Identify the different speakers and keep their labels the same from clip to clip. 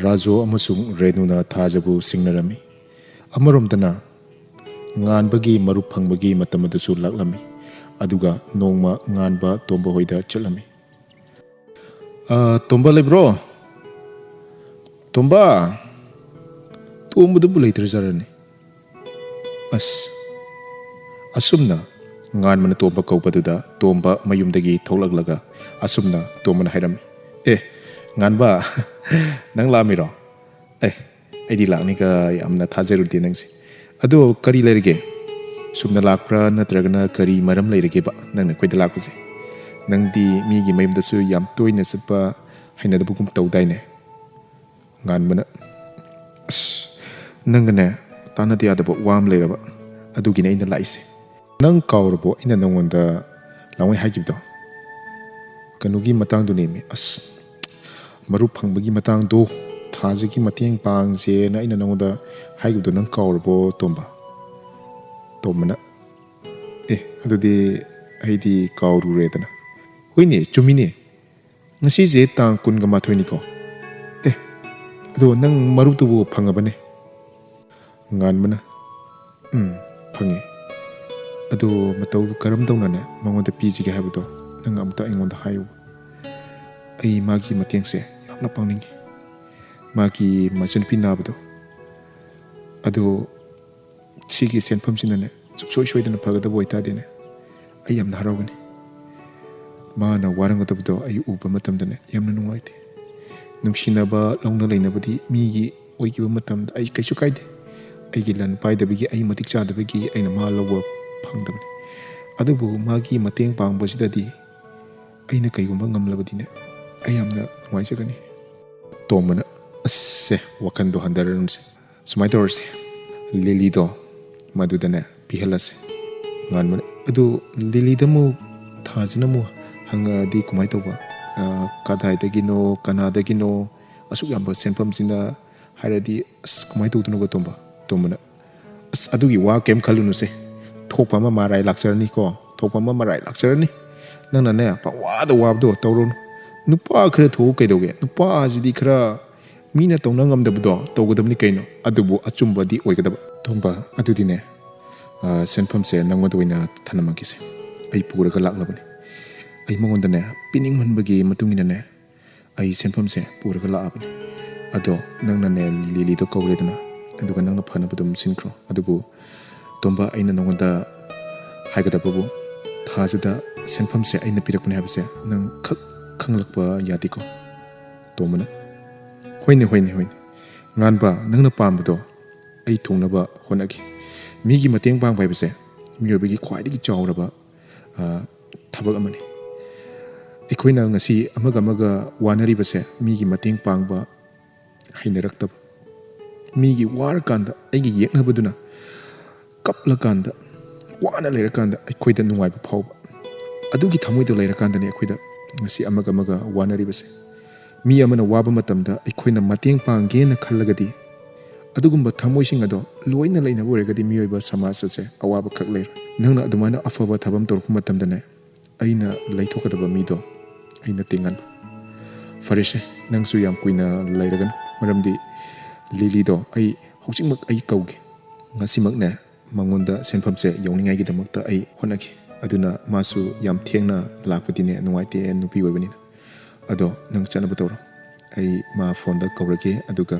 Speaker 1: Rajo amasung Renuna thajabu singnarami. Amaromdana nganbagi marup phangbagi matam adusu laklami. Aduga nongma nganba Tomba hoida chalami. Tomba lebro. Tomba. Tomba dubu leitrjarani. Asumna ngan mana Tomba kaupaduda Tomba mayumdagi tholaglaga asumna Tomba hairami. Nganba nang lamiro. Aidi lakni ka yamna thajarudi nangsi. Ado kari leirige. Sumna lakpra natragana kari maram leirige ba nangna koida lakpase. Nangdi migi mayumdasu yam toina satpa hainadabugum tawdaine. Ngan mana nangane tanadi adaba wam leiraba adugina ina laise. Nang kaurabo ina nangonda lawai hagibdo. Kanugi matang do nemi marup phangbagi matang do thajagi mateng pangse na ina nangonda hagibdo nang kaurabo Tomba. Tombana adudi aidi kaurure-dana. Hoine chumine. Ngasi je tang kunga mathoi ko. Ado nang marup tubu phangabane. Ngan mana phange. Ado matau karam dawnana mangonda pijige habdo nang amta ingonda hayu. Ai magi matengse yamna pangningi. Magi majan pinabdo. Ado sigi senpham sinane soy-soydana phagadaba oitadene. Ai yamna harawgani. Mana warangadabdo ai uba matamdane yamna nungaite. Nungsinaba lawna lainabadi migi oigiba matamda ai kaisu kaide. Aigi lan paidabigi ai matik chadabigi aina ma lawa phangdabani. Adubu magi mateng pangbasidadi aina kaigumba ngamlabadine ai yamna nungaisagani. Tombana wakando handaranse sumai tawrse lily do madudane pihalase. Nganmana adu lily damu thajinamu hangadi kumai tawba kadaidagino kanadagino asuk yamba senpamsina hairadi kumai tawdunuga Tomba. Tombana adugi wa kem khalunuse thokpa ma marai laksarni ko thokpa ma marai laksarni nangna ne pawada wabdo tawron nupa khara tho kaidoge nupa ajidi khara mina tawna ngamdabdo tawgadabni kaino adubu achumbadi oigadaba. Tomba adudine senpamse nangmadoina thanamagise ai puraga laklabani. Ai mangondane pining manbagi matungina ne ai senpamse puraga laabani. Ado nangna ne lily do kawredana aduga nangna phanabadum sinkro. Adubu Tomba aina nangonda haigadababu thajada senpamse aina pirakpani habse nang khak khanglakpa yadiko. Tombana hoine nganba nangna pambado ai thongnaba honagi. Migi mateng pangba habse miyoibagi khwaidagi chawraba thabak amani. Ekoina ngasi amaga wanaribase migi mateng pangba hainaraktab. Migi warkanda aigi yeknabaduna kaplakanda wana leirakanda aikoida nungaiba phawba. Adugi thamoida leirakandani aikoida ngasi amaga wanaribase. Mi amana waba matamda aikoina mateng panggena khallagadi adugumba thamoising ado loina leina oregadi miyoiba samaj ase awaba khak leir. Nangna adumana afaba thabam torpa matamdane aina leithokadaba mido aina tengan. Farese nangsu yam kuina leiragan maramdi lily do ai hojikmak ai kauge. Ngasimakne mangonda senpamse yawningai damakta ai honagi. Aduna masu yam thengna lakpadine nungaite nupi oibanina. Ado nang chanaba tawro ai ma phone da kaurage aduga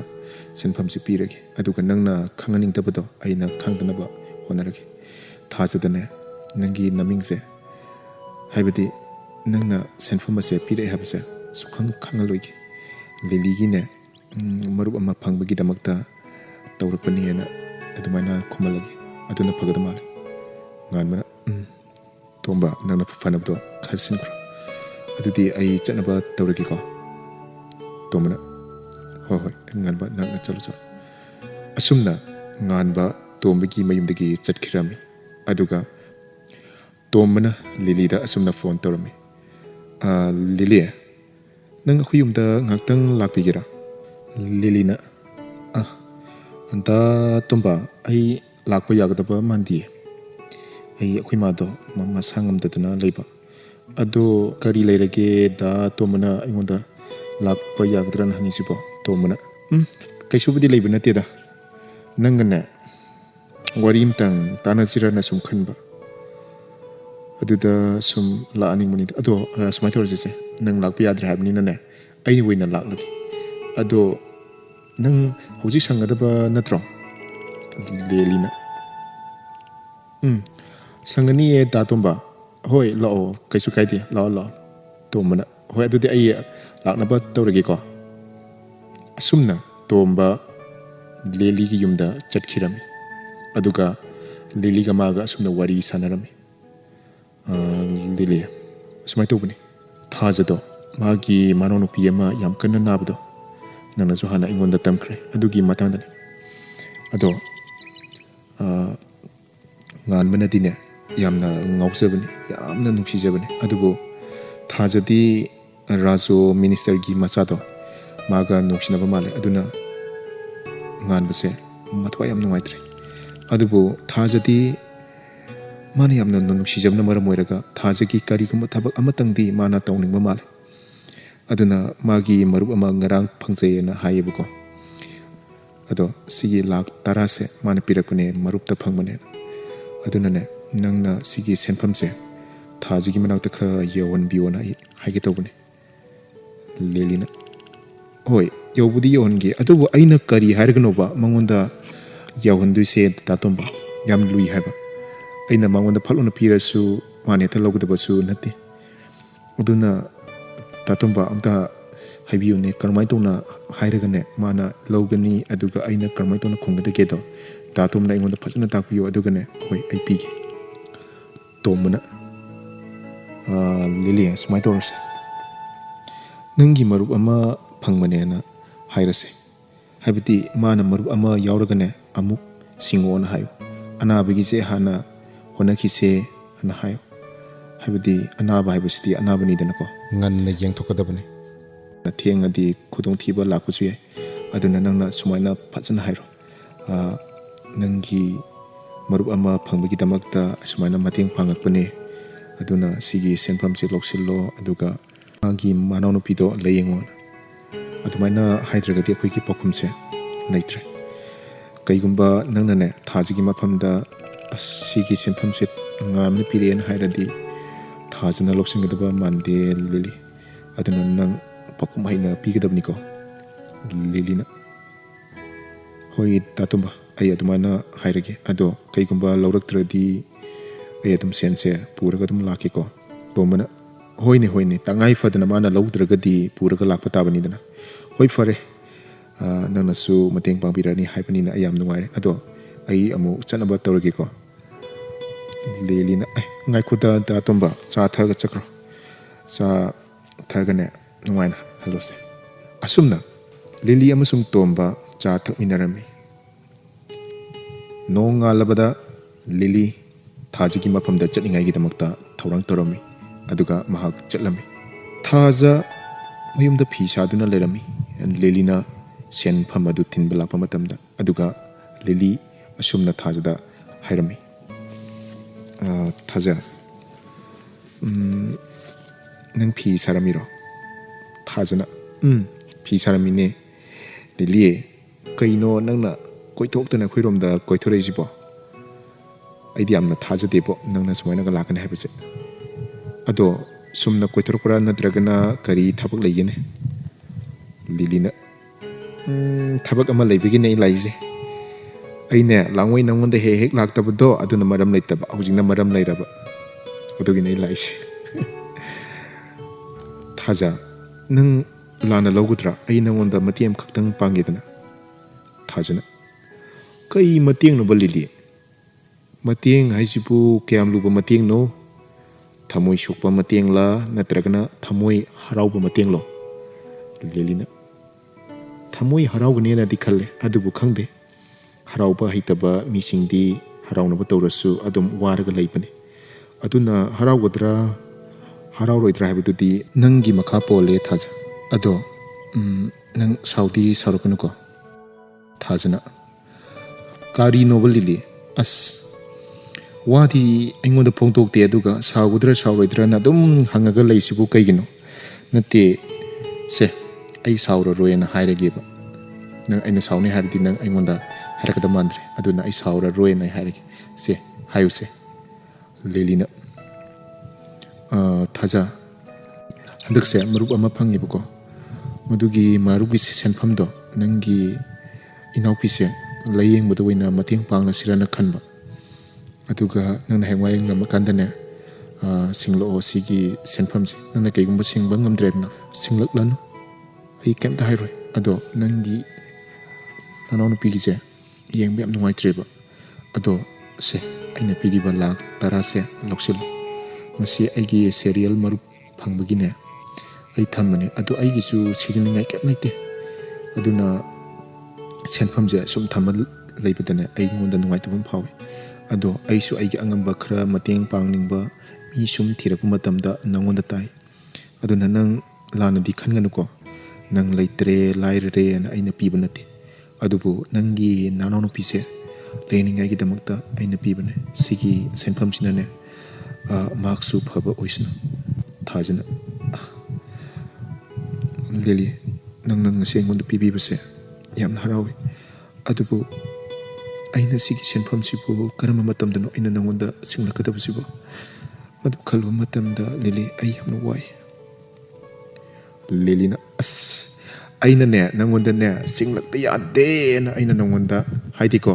Speaker 1: senpamse pirage aduga nangna khanganingdabado aina khangdanaba honarage. Thajadane nangi namingse haibadi nangna senpamase pire habse sukhang khangaloige. Lily gine marup ama pangbagi damakta tawrakpani ena adumaina khumalagi aduna phagadama. Nganmana Tomba nangna fanabdo kharsinkro. Adudi ai chanaba tawragi ko. Tombana hoi nganba nangna chalo. Asumna nganba Tombagi mayumdagi chatkhirami. Aduga Tombana Lily da asumna phone tawrami. Lily nang khuyumda ngaktang lakpigira. Lily na anta Tomba ai lakpa yagadaba mandi. Ai akhoi mado mama sangamdadana leiba. Ado kari leirage da Tombana ingonda lakpa yagdrana hangisibo. Tombana ꯀꯩꯁꯨꯕꯨꯗꯤ ꯂꯩꯕ ꯅꯠꯇꯦꯗ ꯅꯪꯒꯅꯦ ꯋꯥꯔꯤ ꯑꯃꯇꯪ ꯇꯥꯟꯅꯁꯤꯔꯅ ꯁꯨꯝ ꯈꯟꯕ ꯑꯗꯨꯗ ꯁꯨꯝ ꯂꯥꯛꯑꯅꯤꯡꯕꯅꯤꯗ ꯑꯗꯣ ꯁꯨꯃꯥꯏꯅ ꯇꯧꯔꯁꯤꯁꯦ ꯅꯪ ꯂꯥꯛꯄ ꯌꯥꯗ꯭ꯔꯦ ꯍꯥꯏꯕꯅꯤꯅꯅꯦ ꯑꯩ ꯑꯣꯏꯅ ꯂꯥꯛꯂꯒꯦ ꯑꯗꯣ ꯅꯪ ꯍꯧꯖꯤꯛ ꯁꯪꯒꯗꯕ ꯅꯠꯇ꯭ꯔꯣ ꯂꯦꯂꯤꯅ ꯁꯪꯒꯅꯤꯌꯦ ꯇꯥ ꯇꯣꯝꯕ ꯍꯣꯏ ꯂꯥꯛꯑꯣ ꯀꯩꯁꯨ ꯀꯥꯏꯗꯦ ꯂꯥꯛꯑꯣ ꯇꯣꯝꯕꯅ ꯍꯣꯏ ꯑꯗꯨꯗꯤ ꯑꯩ ꯂꯥꯛꯅꯕ ꯇꯧꯔꯒꯦꯀꯣ ꯑꯁꯨꯝꯅ ꯇꯣꯝꯕ ꯂꯦꯂꯤꯒꯤ ꯌꯨꯝꯗ ꯆꯠꯈꯤꯔꯝꯃꯤ ꯑꯗꯨꯒ ꯂꯦꯂꯤꯒ ꯃꯥꯒ ꯑꯁꯨꯝꯅ ꯋꯥꯔꯤ ꯁꯥꯟꯅꯔꯝꯃꯤ ꯂꯦꯂꯤ ꯑꯁꯨꯃꯥꯏꯅ ꯇꯧꯕꯅꯤ ꯊꯥꯖꯗꯣ ꯃꯥꯒꯤ ꯃꯅꯥꯎꯅꯨꯄꯤ ꯑꯃ ꯌꯥꯝ ꯀꯟꯅ ꯅꯥꯕꯗꯣ ꯅꯪꯅꯁꯨ ꯍꯥꯟꯅ ꯑꯩꯉꯣꯟꯗ ꯇꯝꯈ꯭ꯔꯦ ꯑꯗꯨꯒꯤ ꯃꯇꯥꯡꯗꯅꯤ ꯑꯗꯣ ꯉꯥꯟꯕꯅꯗꯤꯅꯦ ꯌꯥꯝꯅ ꯉꯥꯎꯖꯕꯅꯤ ꯌꯥꯝꯅ ꯅꯨꯡꯁꯤꯖꯕꯅꯤ ꯑꯗꯨꯕꯨ ꯊꯥꯖꯗꯤ ꯔꯥꯖꯣ ꯃꯤꯅꯤꯁꯇꯔꯒꯤ ꯃꯆꯥꯗꯣ ꯃꯥꯒ ꯅꯨꯡꯁꯤꯅꯕ ꯃꯥꯜꯂꯦ ꯑꯗꯨꯅ ꯉꯥꯟꯕꯁꯦ ꯃꯊꯋꯥꯏ ꯌꯥꯝ ꯅꯨꯡꯉꯥꯏꯇ꯭ꯔꯦ ꯑꯗꯨꯕꯨ ꯊꯥꯖꯗꯤ ꯃꯥꯅ ꯌꯥꯝꯅ ꯅꯨꯡꯁꯤꯖꯕꯅ ꯃꯔꯝ ꯑꯣꯏꯔꯒ ꯊꯥꯖꯒꯤ ꯀꯔꯤꯒꯨꯝꯕ ꯊꯕꯛ ꯑꯃꯇꯪꯗꯤ ꯃꯥꯅ ꯇꯧꯅꯤꯡꯕ ꯃꯥꯜꯂꯦ ꯑꯗꯨꯅ ꯃꯥꯒꯤ ꯃꯔꯨꯞ ꯑꯃ ꯉꯔꯥꯡ ꯐꯪꯖꯩꯑꯅ ꯍꯥꯏꯌꯦꯕꯀꯣ ꯑꯗꯣ ꯁꯤꯒꯤ ꯂꯥꯛ 10ꯁꯦ ꯃꯥꯅ ꯄꯤꯔꯛꯄꯅꯦ ꯃꯔꯨꯞꯇ ꯐꯪꯕꯅꯦ ꯑꯗꯨꯅꯅꯦ ꯅꯪꯅ ꯁꯤꯒꯤ ꯁꯦꯟꯐꯝꯁꯦ ꯊꯥꯖꯒꯤ ꯃꯅꯥꯛꯇ ꯈꯔ ꯌꯧꯍꯟꯕꯤꯌꯣꯅ ꯑꯩ ꯍꯥꯏꯒꯦ ꯇꯧꯕꯅꯦ ꯂꯦꯂꯤꯅ ꯍꯣꯏ ꯌꯧꯕꯨꯗꯤ ꯌꯧꯍꯟꯒꯦ ꯑꯗꯨꯕꯨ ꯑꯩꯅ ꯀꯔꯤ ꯍꯥꯏꯔꯒꯅꯣꯕ ꯃꯉꯣꯟꯗ ꯌꯧꯍꯟꯗꯣꯏꯁꯦ ꯇꯥꯇꯣꯝꯕ ꯌꯥꯝ ꯂꯨꯏ ꯍꯥꯏꯕ ꯑꯩꯅ ꯃꯉꯣꯟꯗ ꯐꯠꯂꯨꯅ ꯄꯤꯔꯁꯨ ꯃꯥꯅ ꯍꯦꯛꯇ ꯂꯧꯒꯗꯕꯁꯨ ꯅꯠꯇꯦ ꯑꯗꯨꯅ ꯇꯥꯇꯣꯝꯕ ꯑꯝꯇ ꯍꯥꯏꯕꯤꯌꯨꯅꯦ ꯀꯔꯝꯍꯥꯏꯅ ꯇꯧꯅ ꯍꯥꯏꯔꯒꯅꯦ ꯃꯥꯅ ꯂꯧꯒꯅꯤ ꯑꯗꯨꯒ ꯑꯩꯅ ꯀꯔꯝꯍꯥꯏꯅ ꯇꯧꯅ ꯈꯨꯝꯒꯗꯒꯦꯗꯣ ꯇꯥꯇꯣꯝꯕꯅ ꯑꯩꯉꯣꯟꯗ ꯐꯖꯅ ꯇꯥꯛꯄꯤꯌꯨ ꯑꯗꯨꯒꯅꯦ ꯍꯣꯏ ꯑꯩ ꯄꯤꯒꯦ ꯇꯣꯝꯕꯅ ꯂꯤꯂꯤ ꯁꯨꯃꯥꯏꯅ ꯇꯧꯔꯁꯦ ꯅꯪꯒꯤ ꯃꯔꯨꯞ ꯑꯃ ꯐꯪꯕꯅꯦꯅ ꯍꯥꯏꯔꯁꯦ ꯍꯥꯏꯕꯗꯤ ꯃꯥꯅ ꯃꯔꯨꯞ ꯑꯃ ꯌꯥꯎꯔꯒꯅꯦ ꯑꯃꯨꯛ ꯁꯤꯡꯉꯣꯅ ꯍꯥꯏꯌꯨ ꯑꯅꯥꯕꯒꯤꯁꯦ ꯍꯥꯟꯅ ꯍꯣꯠꯅꯈꯤꯁꯦ ꯍꯥꯏꯅ ꯍꯥꯏꯌꯨ ꯍꯥꯏꯕꯗꯤ ꯑꯅꯥꯕ ꯍꯥꯏꯕꯁꯤꯗꯤ ꯑꯅꯥꯕꯅꯤꯗꯅꯀꯣ ꯉꯟꯅ ꯌꯦꯡꯊꯣꯛꯀꯗꯕꯅꯤ ꯊꯦꯡꯉꯗꯤ ꯈꯨꯗꯣꯡꯊꯤꯕ ꯂꯥꯛꯄꯁꯨ ꯌꯥꯏ ꯑꯗꯨꯅ ꯅꯪꯅ ꯁꯨꯃꯥꯏꯅ ꯐꯖꯅ ꯍꯥꯏꯔꯣ ꯅꯪꯒꯤ ꯃꯔꯨꯞ ꯑꯃ ꯐꯪꯕꯒꯤꯗꯃꯛꯇ ꯑꯁꯨꯃꯥꯏꯅ ꯃꯇꯦꯡ ꯄꯥꯡꯉꯛꯄꯅꯦ ꯑꯗꯨꯅ ꯁꯤꯒꯤ ꯁꯦꯟꯐꯝꯁꯦ ꯂꯧꯁꯤꯜꯂꯣ ꯑꯗꯨꯒ ꯃꯥꯒꯤ ꯃꯅꯥꯎꯅꯨꯄꯤꯗꯣ ꯂꯥꯏꯌꯦꯡꯉꯣ ꯑꯗꯨꯃꯥꯏꯅ ꯍꯥꯏꯗ꯭ꯔꯒꯗꯤ ꯑꯩꯈꯣꯏꯒꯤ ꯄꯥꯎꯈꯨꯝꯁꯦ ꯂꯩꯇ꯭ꯔꯦ ꯀꯩꯒꯨꯝꯕ ꯅꯪꯅꯅꯦ ꯊꯥꯖꯒꯤ ꯃꯐꯝꯗ ꯁꯤꯒꯤ ꯁꯦꯟꯐꯝꯁꯦ ꯉꯥꯝꯅ ꯄꯤꯔꯛꯑꯦꯅ ꯍꯥꯏꯔꯗꯤ ꯊꯥꯖꯅ ꯂꯧꯁꯤꯟꯒꯗꯕ ꯃꯥꯟꯗꯦ ꯂꯤꯂꯤ ꯑꯗꯨꯅ ꯅꯪ ꯄꯥꯎꯈꯨꯝ ꯍꯩꯅ ꯄꯤꯒꯗꯕꯅꯤꯀꯣ ꯂꯤꯂꯤꯅ ꯍꯣꯏ ꯇꯥꯇꯣꯝꯕ ꯑꯩ ꯑꯗꯨꯃꯥꯏꯅ ꯍꯥꯏꯔꯒꯦ ꯑꯗꯣ ꯀꯩꯒꯨꯝꯕ ꯂꯧꯔꯛꯇ꯭ꯔꯗꯤ ꯑꯩ ꯑꯗꯨꯝ ꯁꯦꯟꯁꯦ ꯄꯨꯔꯒ ꯑꯗꯨꯝ ꯂꯥꯛꯀꯦꯀꯣ ꯇꯣꯝꯕꯅ ꯍꯣꯏꯅꯦ ꯇꯉꯥꯏ ꯐꯗꯅ ꯃꯥꯅ ꯂꯧꯗ꯭ꯔꯒꯗꯤ ꯄꯨꯔꯒ ꯂꯥꯛꯄ ꯇꯥꯕꯅꯤꯗꯅ ꯍꯣꯏ ꯐꯔꯦ ꯅꯪꯅꯁꯨ ꯃꯇꯦꯡ ꯄꯥꯡꯕꯤꯔꯛꯑꯅꯤ ꯍꯥꯏꯕꯅꯤꯅ ꯑꯩ ꯌꯥꯝ ꯅꯨꯡꯉꯥꯏꯔꯦ ꯑꯗꯣ ꯑꯩ ꯑꯃꯨꯛ ꯆꯠꯅꯕ ꯇꯧꯔꯒꯦꯀꯣ ꯂꯦꯂꯤꯅ ꯉꯥꯏꯈꯣꯗ ꯇꯥꯇꯣꯝꯕ ꯆꯥ ꯊꯛꯑꯒ ꯆꯠꯈ꯭ꯔꯣ ꯆꯥ ꯊꯛꯑꯒꯅꯦ ꯅꯨꯡꯉꯥꯏꯅ ꯍꯜꯂꯣꯁꯦ ꯑꯁꯨꯝꯅ ꯂꯤꯂꯤ ꯑꯃꯁꯨꯡ ꯇꯣꯝꯕ ꯆꯥ ꯊꯛꯃꯤꯟꯅꯔꯝꯃꯤ ꯅꯣꯡ ꯉꯥꯜꯂꯕꯗ ꯂꯤꯂꯤ ꯊꯥꯖꯒꯤ ꯃꯐꯝꯗ ꯆꯠꯅꯤꯡꯉꯥꯏꯒꯤꯗꯃꯛꯇ ꯊꯧꯔꯥꯡ ꯇꯧꯔꯝꯃꯤ ꯑꯗꯨꯒ ꯃꯍꯥꯛ ꯆꯠꯂꯝꯃꯤ ꯊꯥꯖ ꯃꯌꯨꯝꯗ ꯐꯤ ꯁꯥꯗꯨꯅ ꯂꯩꯔꯝꯃꯤ ꯂꯤꯂꯤꯅ ꯁꯦꯟꯐꯝ ꯑꯗꯨ ꯊꯤꯟꯕ ꯂꯥꯛꯄ ꯃꯇꯝꯗ ꯑꯗꯨꯒ ꯂꯤꯂꯤ ꯑꯁꯨꯝꯅ ꯊꯥꯖꯗ ꯍꯥꯏꯔꯝꯃꯤ ꯊꯥꯖ ꯅꯪ ꯐꯤ ꯁꯥꯔꯝꯃꯤꯔꯣ ꯊꯥꯖꯅ ꯐꯤ ꯁꯥꯔꯝꯃꯤꯅꯦ ꯂꯤꯂꯤ ꯀꯩꯅꯣ ꯅꯪꯅ ꯀꯣꯏꯊꯣꯛꯇꯅ ꯑꯩꯈꯣꯏꯔꯣꯝꯗ ꯀꯣꯏꯊꯣꯔꯛꯏꯁꯤꯕꯣ ꯑꯩꯗꯤ ꯌꯥꯝꯅ ꯊꯥꯖꯗꯦꯕꯣ ꯅꯪꯅ ꯁꯨꯃꯥꯏꯅꯒ ꯂꯥꯛꯀꯅꯤ ꯍꯥꯏꯕꯁꯦ ꯑꯗꯣ ꯁꯨꯝꯅ ꯀꯣꯏꯊꯣꯔꯛꯄ꯭ꯔꯥ ꯅꯠꯇ꯭ꯔꯒꯅ ꯀꯔꯤ ꯊꯕꯛ ꯂꯩꯒꯦꯅꯦ ꯂꯤꯂꯤꯅ ꯊꯕꯛ ꯑꯃ ꯂꯩꯕꯒꯤꯅꯦ ꯑꯩ ꯂꯥꯛꯏꯁꯦ ꯑꯩꯅꯦ ꯂꯥꯡꯉꯣꯏ ꯅꯪꯉꯣꯟꯗ ꯍꯦꯛ ꯂꯥꯛꯇꯕꯗꯣ ꯑꯗꯨꯅ ꯃꯔꯝ ꯂꯩꯇꯕ ꯍꯧꯖꯤꯛꯅ ꯃꯔꯝ ꯂꯩꯔꯕ ꯑꯗꯨꯒꯤꯅꯦ ꯑꯩ ꯂꯥꯛꯏꯁꯦ ꯊꯥꯖ ꯅꯪ ꯂꯥꯟꯅ ꯂꯧꯒꯗ꯭ꯔꯥ ꯑꯩ ꯅꯪꯉꯣꯟꯗ ꯃꯇꯦꯡ ꯑꯃꯈꯛꯇꯪ ꯄꯥꯡꯒꯦꯗꯅ ꯊꯥꯖꯅ ꯀꯩ ꯃꯇꯦꯡꯅꯣꯕ ꯂꯤꯂꯤ ꯃꯇꯦꯡ ꯍꯥꯏꯁꯤꯕꯨ ꯀꯌꯥꯝ ꯂꯨꯕ ꯃꯇꯦꯡꯅꯣ ꯊꯃꯣꯏ ꯁꯣꯛꯄ ꯃꯇꯦꯡꯂ ꯅꯠꯇ꯭ꯔꯒꯅ ꯊꯃꯣꯏ ꯍꯔꯥꯎꯕ ꯃꯇꯦꯡꯂꯣ ꯂꯤꯂꯤꯅ ꯊꯃꯣꯏ ꯍꯔꯥꯎꯒꯅꯦꯅꯗꯤ ꯈꯜꯂꯦ ꯑꯗꯨꯕꯨ ꯈꯪꯗꯦ ꯍꯔꯥꯎꯕ ꯍꯩꯇꯕ ꯃꯤꯁꯤꯡꯗꯤ ꯍꯔꯥꯎꯅꯕ ꯇꯧꯔꯁꯨ ꯑꯗꯨꯝ ꯋꯥꯔꯒ ꯂꯩꯕꯅꯤ ꯑꯗꯨꯅ ꯍꯔꯥꯎꯒꯗ꯭ꯔꯥ ꯍꯔꯥꯎꯔꯣꯏꯗ꯭ꯔꯥ ꯍꯥꯏꯕꯗꯨꯗꯤ ꯅꯪꯒꯤ ꯃꯈꯥ ꯄꯣꯜꯂꯦ ꯊꯥꯖ ꯑꯗꯣ ꯅꯪ ꯁꯥꯎꯗꯤ ꯁꯥꯎꯔꯛꯀꯅꯨꯀꯣ ꯊꯥꯖꯅ ꯀꯔꯤꯅꯣꯕ ꯂꯤꯂꯤ ꯋꯥꯗꯤ ꯑꯩꯉꯣꯟꯗ ꯐꯣꯡꯗꯣꯛꯇꯦ ꯑꯗꯨꯒ ꯁꯥꯎꯒꯗ꯭ꯔꯥ ꯁꯥꯎꯔꯣꯏꯗ꯭ꯔꯥꯅ ꯑꯗꯨꯝ ꯍꯪꯉꯒ ꯂꯩꯁꯤꯕꯨ ꯀꯩꯒꯤꯅꯣ ꯅꯠꯇꯦ ꯁꯦ ꯑꯩ ꯁꯥꯎꯔꯔꯣꯏꯅ ꯍꯥꯏꯔꯒꯦꯕ nang aina sauni hardi nang aingonda harakada mandre aduna ai saura roe nai harike se hayu se Lily na thaja handak se marup ama phangi buko madugi marugi se senpham do nangi inaupi se layeng bodo wina mateng pangna sirana khanba aduga nang hengwai ngam kandane singlo sigi senpham se nang kaigumba singba ngamdredna singlak lanu ai kemta hairoi ado nangi nanonu pigi se yeng be am nuai treba ado se aina piriba lak tara se loksil masi aigi serial marup phangbagine ai thamane ado aigi su sijiningai ket naite aduna senpham je sum thamal leibadane ai ngonda nuai tabam phawi ado ai su aigi angamba khara mateng pangningba mi sum thirak matamda nangonda tai aduna nang lana di khanganu ko nang leitre lairere na aina piba nati adubu nangi nanonu pise leningai gi damakta aina pibane sigi senpham sinane marksu phaba oisna thajana Lily nang ngase ngonda pibi base yam harawi adubu aina sigi senpham sibu karama matamdano aina nangonda singlakada sibu madu khalwa matamda Lily ai yamna wai Lily na aina ne nangonda ne singlakta yade na aina nangonda haidiko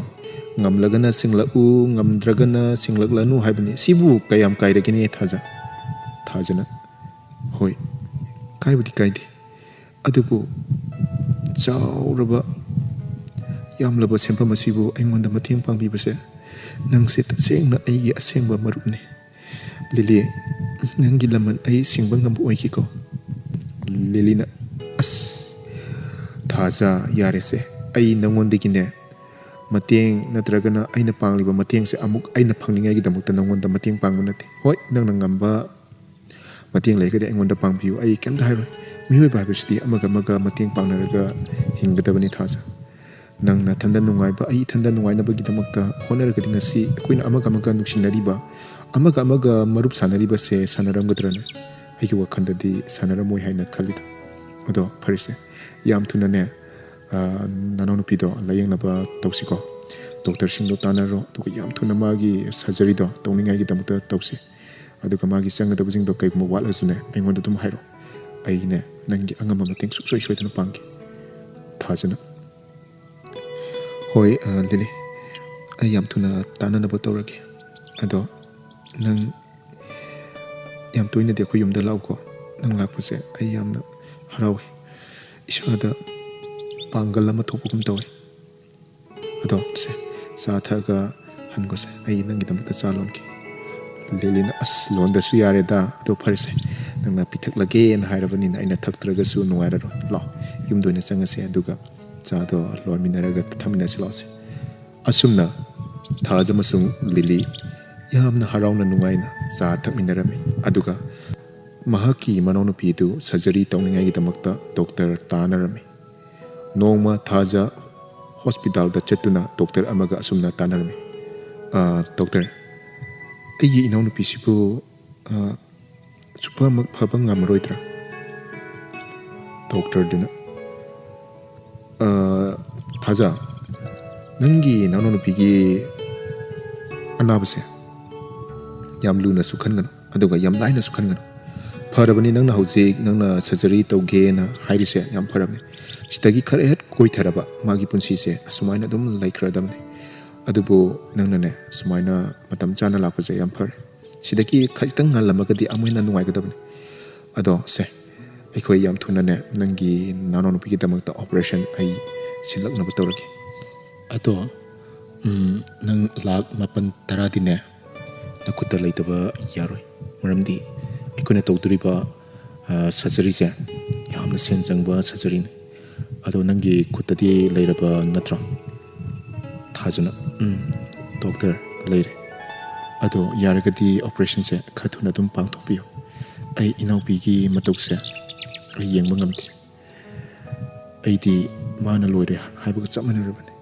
Speaker 1: ngamlagana singlaku ngamdragana singlak-lanu haibani sibu kayam kairagini thajana hoi kaibudi kaidi adubu chauraba yamlaba senpham asibu aingonda mateng pangbibase nangse tasengna aigi asengba marupne Lily nangi laman ai singba ngam oikiko Lily na thaja yarese ai nangondigine mateng natragana aina pangliba mateng se amuk aina phangningai gi damakta nangonda mateng pangbu nate hoi nangna ngamba mateng leikade aingonda pangbiu ai kemda hairoi mioi babesti amaga mateng pangnaraga hinggadabani thasa nangna thanda nungaiba ai thanda nungainaba gi damakta honaragadi ngasi koina amaga nuksinariba amaga marup sanariba se sanaramgadrane aigi wakhandadi sanaramoi haina khalida ado pharise yam thuna ne nanonu pido layeng naba tausiko doctor singdo tanaro tuga yam thuna magi surgery do tongningai gi damakta tausi aduga magi sangadaba jingdo kaiguma wala sune aingonda dum hairo ai ne nangi angama mateng suksoi soidana pangi thajana hoi Lily ai yam thuna tananaba tawrage ado nang yam toina de khoi yumda lauko nang lakpase ai yamna harawi isada pangal ama thopugum tawi ado se sa thaga hango se ai nangi damakta chalonki Lily na londa su yare da ado pharise nangna pithak lage na hairabani na aina thaktraga su nuairaro lo yumdoina changase aduga cha do lorminaraga thamina silose asumna thaja masung Lily yamna harauna nungaina cha thakminarami aduga mahaki manonu pidu surgery tongningai gi damakta doctor tanarami nongma thaja hospital da chetuna doctor amaga asumna tanarami doctor aigi inaunu pisibu supa mak phaba ngamroidra doctor dina thaja nangi nanonu pigi anabase yam luna sukhangan aduga yam laina sukhangan farabani nangna hojik nangna surgery tauge na hairise yam farabani sitagi kharet koi tharaba magi punsi se asumaina dum laikradamne adubu nangna ne sumaina matam chana lakpaje yam far sidaki khajtang ngalamagadi amoina nuaigadabne ado se aikhoi yam thuna ne nangi nanonu pigi damakta operation ai silakna batawrage ado nang lak mapan taradine nakuta laitaba yaroi maramdi ikuna tawduriba surgery se yamna sen changba surgery ne ado nangi kutadi lairaba natra thajana doctor laire ado yaragadi operation se khathuna dum pangthokpiyo ai inaupi matokse ai yengba ngamti aidi mana loire haibaga chapmanarabane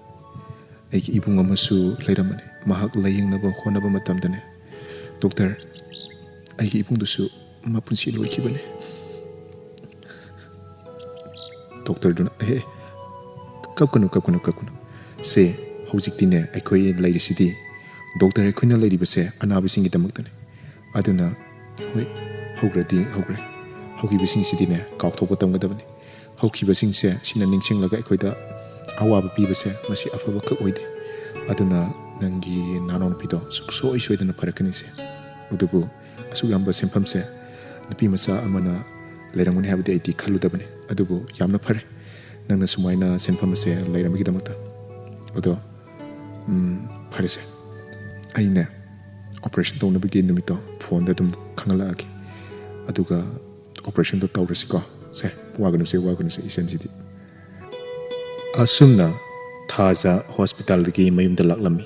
Speaker 1: aigi ibung amasu leiramane mahak layengnaba honaba matamdane doctor aigi ibungdusu mapunsi loikibane doctor duna Kapkunu se hojiktine aikhoi leirisi doctor aikhoi leiribase anabisingi damakne aduna hoi hogradi hogre hogibising sidine kaukthokpa tamgadabani hokibasing se sina ningsing laga aikhoida awaba pibase masi afaba ka oide aduna nangi nanon pido suksoi soidana pharakani se udubu asu yamba sempham se nupi masa amana leramuni habdi aiti khaludabani adubu yamna phare nangna sumaina sempham se leiramagi damakta odo phare se aina operation tawna bigi numito phone da dum khangala aki aduga operation to tawrasi ko se waganu se isen sidi asumna thaja hospital gi mayum da laklami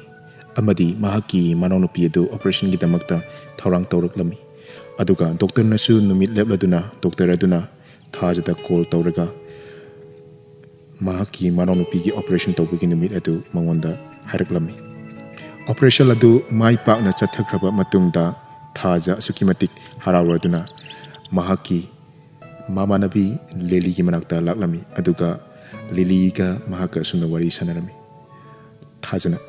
Speaker 1: amadi mahaki manawnupi adu operation gi damakta thorang tawraklami aduga doctor nasu numit lebladuna doctor aduna thaja da call tawraga mahaki manawnupi gi operation tawbigi numit adu mangonda haraklami operation adu mai pakna chathakraba matungda thaja sukimatik harawraduna mahaki mamanabi leli gi manakta laklami aduga lili ga mahaka suna wari sanarami thajana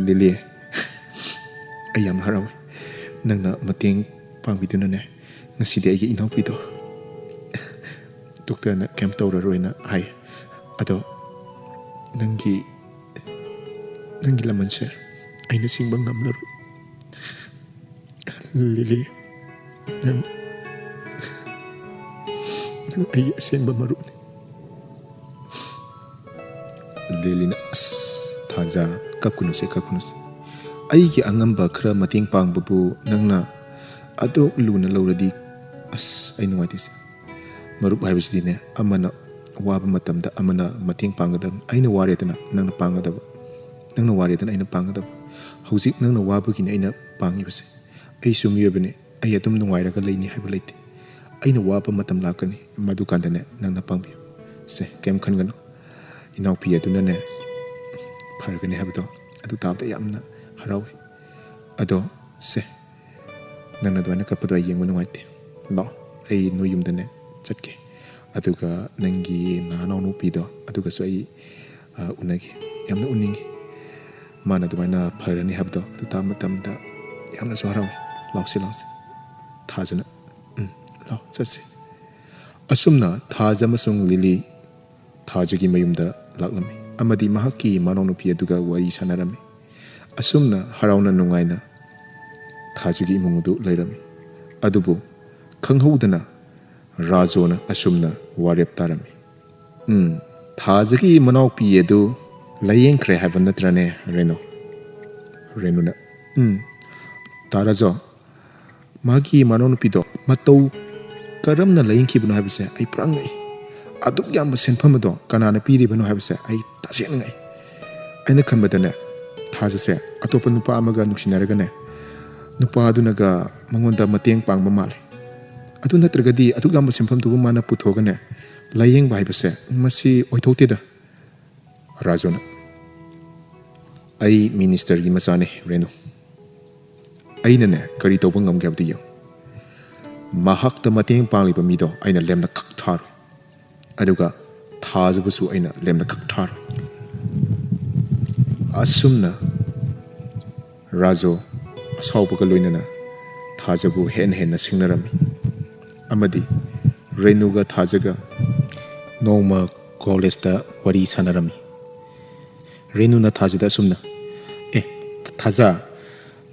Speaker 1: lili ayam haraw nangna mateng pangbiduna ne ngasidi ai inaupido doctor na kem tawraroina hai ado nangi lamanse aina singba ngamlaru lili nang ai singba maru lelina as thaja kakunu se ai gi angamba khra mating pang babu nangna ado luna lawradi as ai nuwatis marup haibis dine amana waba matamda amana mating pangadam aina waretana nangna pangadab nangna waretana aina pangadab hauzik nangna waba gi aina pangibase ai sumiyebane ai atum nuwairaga leini haiba leite aina waba matam lakani madu kandane nangna pangbi se kem khangano inaupi aduna ne pharagani habdo adu tabda yamna harawi ado se nangna dwana kapado yengmu nuwaite no ai no yumdane chatke aduga nangi nanaw nupido aduga so ai unagi yamna uningi mana dwana pharani habdo adu tamatamda yamna so harawi lawse thajana law chase asumna thaja masung lili thajagi mayumda laklami amadi mahaki manawnupi aduga wari sanarami asumna harawna nungaina thajagi imungudu lairami adubu khanghoudana rajona asumna warep tarami thajagi manawpi adu layengkhre haiba natrane renuna tarajo magi manawnupido matau karamna layengkhibno haibase ai prangai aduk yamba senpham do kanana piribano haibase ai tasen ngai aina khanbadane thajase atopa nupa amaga nuksinaragane nupa adunaga mangonda mateng pangba male adu natragadi aduk yamba senpham du mana puthogane layeng ba haibase masi oithoteda rajona ai minister gi masane renu aina ne kari toba ngamgyabdi yo mahakta mateng pangliba mido aina lemna kakthar aduga thajabusu aina lemna kakthar asumna rajo asaubaga loinana thajabu hen singnarami amadi renuga thajaga noma college da wari sanarami renuna thajada sumna thaja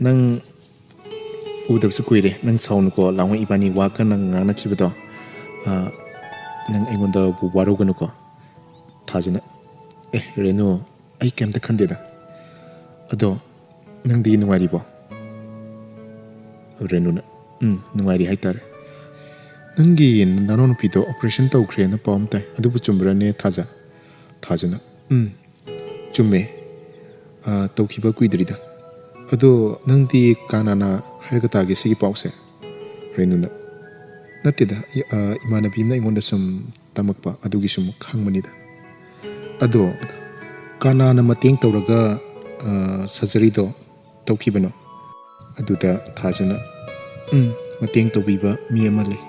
Speaker 1: nang udabsu kuire nang saunu ko lawa ibani waka nang ngana kibedo nang aingonda bu waroganu ko thajana renu ai kemta khandeda ado nang di nuwari bo renuna nuwari haitare nangi nanon pido operation tawkhre na pawm tai adu bu chumbra ne thajana chumme tawkhiba kuidrida ado nangdi kanana hargata ge sigi pawse renuna natida imanabi na ingonda sum tamakpa adugi sum khangmanida ado kanana mateng tawraga surgery do tawkhibano aduda thajana mateng tawbiba mi ama lei